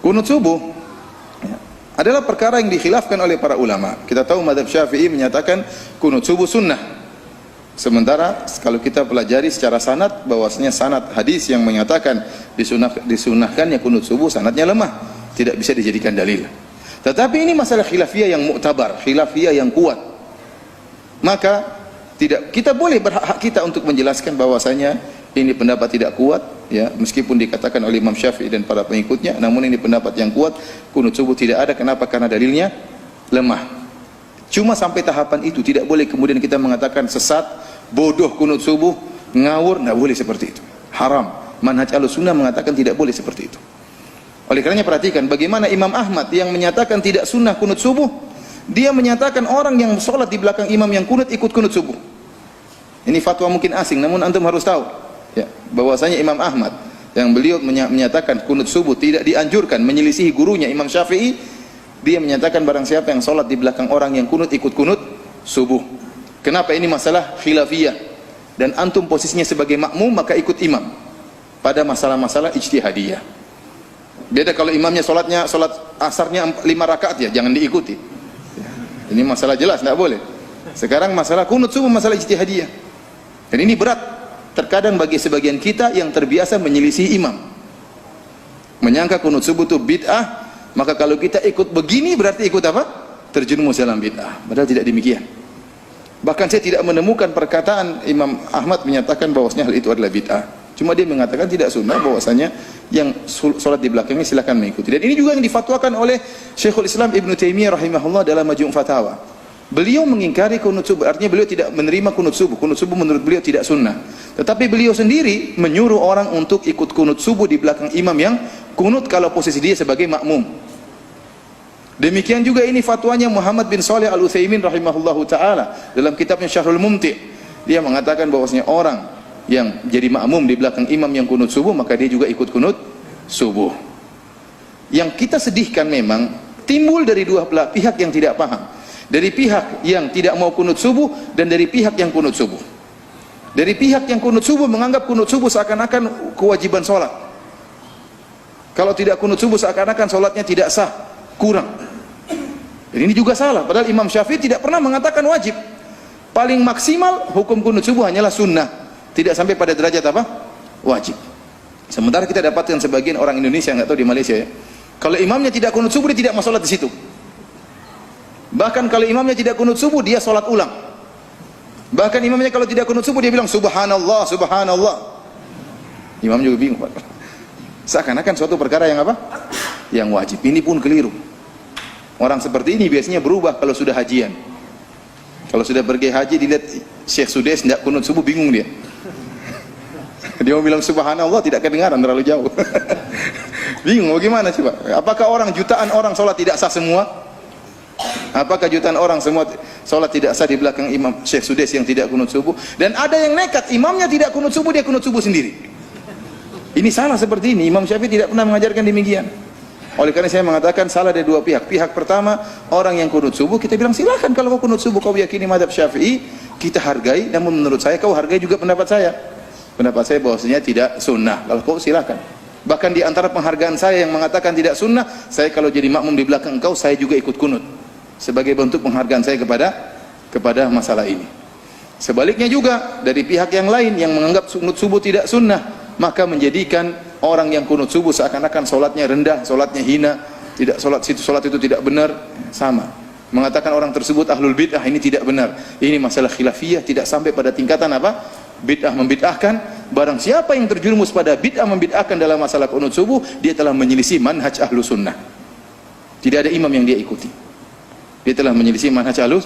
Kunut subuh adalah perkara yang dikhilafkan oleh para ulama. Kita tahu mazhab Syafi'i menyatakan kunut subuh sunnah. Sementara kalau kita pelajari secara sanad, bahwasanya sanad hadis yang menyatakan disunahkannya kunut subuh, sanadnya lemah, tidak bisa dijadikan dalil. Tetapi ini masalah khilafiyah yang muktabar, khilafiyah yang kuat. Maka kita boleh, berhak kita untuk menjelaskan bahwasanya ini pendapat tidak kuat, ya, meskipun dikatakan oleh Imam Syafi'i dan para pengikutnya, namun ini pendapat yang kuat, kunut subuh tidak ada. Kenapa? Karena dalilnya lemah. Cuma sampai tahapan itu, tidak boleh kemudian kita mengatakan sesat, bodoh kunut subuh, ngawur, tidak boleh seperti itu. Haram. Manhaj Ahlussunnah mengatakan tidak boleh seperti itu. Oleh karenanya perhatikan bagaimana Imam Ahmad yang menyatakan tidak sunnah kunut subuh, dia menyatakan orang yang sholat di belakang imam yang kunut ikut kunut subuh. Ini fatwa mungkin asing, namun antum harus tahu, ya, bahwasanya Imam Ahmad yang beliau menyatakan kunut subuh tidak dianjurkan, menyelisihi gurunya Imam Syafi'i. Dia menyatakan barang siapa yang sholat di belakang orang yang kunut ikut kunut subuh. Kenapa? Ini masalah khilafiyah, dan antum posisinya sebagai makmum maka ikut imam pada masalah-masalah ijtihadiyah. Beda kalau imamnya sholat asarnya 5 rakaat, ya jangan diikuti. Ini masalah jelas, tidak boleh. Sekarang masalah kunut subuh, masalah ijtihadiyah, dan ini berat terkadang bagi sebagian kita yang terbiasa menyelisih imam, menyangka kunut subuh itu bid'ah. Maka kalau kita ikut begini berarti ikut apa? Terjerumus dalam bid'ah. Padahal tidak demikian. Bahkan saya tidak menemukan perkataan Imam Ahmad menyatakan bahwasanya hal itu adalah bid'ah. Cuma dia mengatakan tidak sunnah, bahwasanya yang sholat di belakangnya silakan mengikuti. Dan ini juga yang difatwakan oleh Syekhul Islam Ibnu Taimiyah rahimahullah dalam Majmu' Fatawa. Beliau mengingkari kunut subuh, artinya beliau tidak menerima kunut subuh. Kunut subuh menurut beliau tidak sunnah. Tetapi beliau sendiri menyuruh orang untuk ikut kunut subuh di belakang imam yang kunut kalau posisi dia sebagai makmum. Demikian juga ini fatwanya Muhammad bin Shalih Al-Utsaimin rahimahullahu taala dalam kitabnya Syarhul Mumti'. Dia mengatakan bahwasanya orang yang jadi makmum di belakang imam yang kunut subuh, maka dia juga ikut kunut subuh. Yang kita sedihkan memang timbul dari dua belah pihak yang tidak paham. Dari pihak yang tidak mau kunut subuh dan dari pihak yang kunut subuh. Dari pihak yang kunut subuh menganggap kunut subuh seakan-akan kewajiban sholat. Kalau tidak kunut subuh seakan-akan sholatnya tidak sah, kurang. Dan ini juga salah. Padahal Imam Syafi'i tidak pernah mengatakan wajib. Paling maksimal hukum kunut subuh hanyalah sunnah, tidak sampai pada derajat apa? Wajib. Sementara kita dapatkan sebagian orang Indonesia, nggak tahu di Malaysia ya, kalau imamnya tidak kunut subuh dia tidak mau sholat di situ. Bahkan kalau imamnya tidak kunut subuh dia sholat ulang. Bahkan imamnya kalau tidak kunut subuh dia bilang subhanallah, subhanallah. Imam juga bingung, seakan-akan suatu perkara yang apa? Yang wajib. Ini pun keliru. Orang seperti ini biasanya berubah kalau sudah hajian. Kalau sudah pergi haji dilihat Syekh Sudes tidak kunut subuh, bingung dia. Dia mau bilang subhanallah tidak kedengaran, terlalu jauh. Bingung bagaimana coba? Apakah jutaan orang sholat tidak sah semua? Apakah jutaan orang semua sholat tidak sah di belakang Imam Syekh Sudes yang tidak kunut subuh? Dan ada yang nekat, imamnya tidak kunut subuh, dia kunut subuh sendiri. Ini salah seperti ini. Imam Syafi'i tidak pernah mengajarkan demikian. Oleh karena saya mengatakan salah dari dua pihak. Pihak pertama, orang yang kunut subuh, kita bilang silakan kalau kau kunut subuh, kau yakini mazhab Syafi'i, kita hargai. Namun menurut saya kau hargai juga pendapat saya. Pendapat saya bahwasanya tidak sunnah. Kalau kau silakan. Bahkan di antara penghargaan saya yang mengatakan tidak sunnah, saya kalau jadi makmum di belakang engkau, saya juga ikut kunut. Sebagai bentuk penghargaan saya kepada masalah ini. Sebaliknya juga dari pihak yang lain yang menganggap kunut subuh tidak sunnah, maka menjadikan orang yang kunut subuh seakan-akan solatnya rendah, solatnya hina, tidak solat itu tidak benar, sama. Mengatakan orang tersebut ahlul bid'ah, ini tidak benar. Ini masalah khilafiyah, tidak sampai pada tingkatan apa? Bid'ah membid'ahkan. Barang siapa yang terjerumus pada bid'ah membid'ahkan dalam masalah kunut subuh, dia telah menyelisih manhaj Ahlus Sunnah. Tidak ada imam yang dia ikuti. Dia telah menyelisih manhaj Ahlus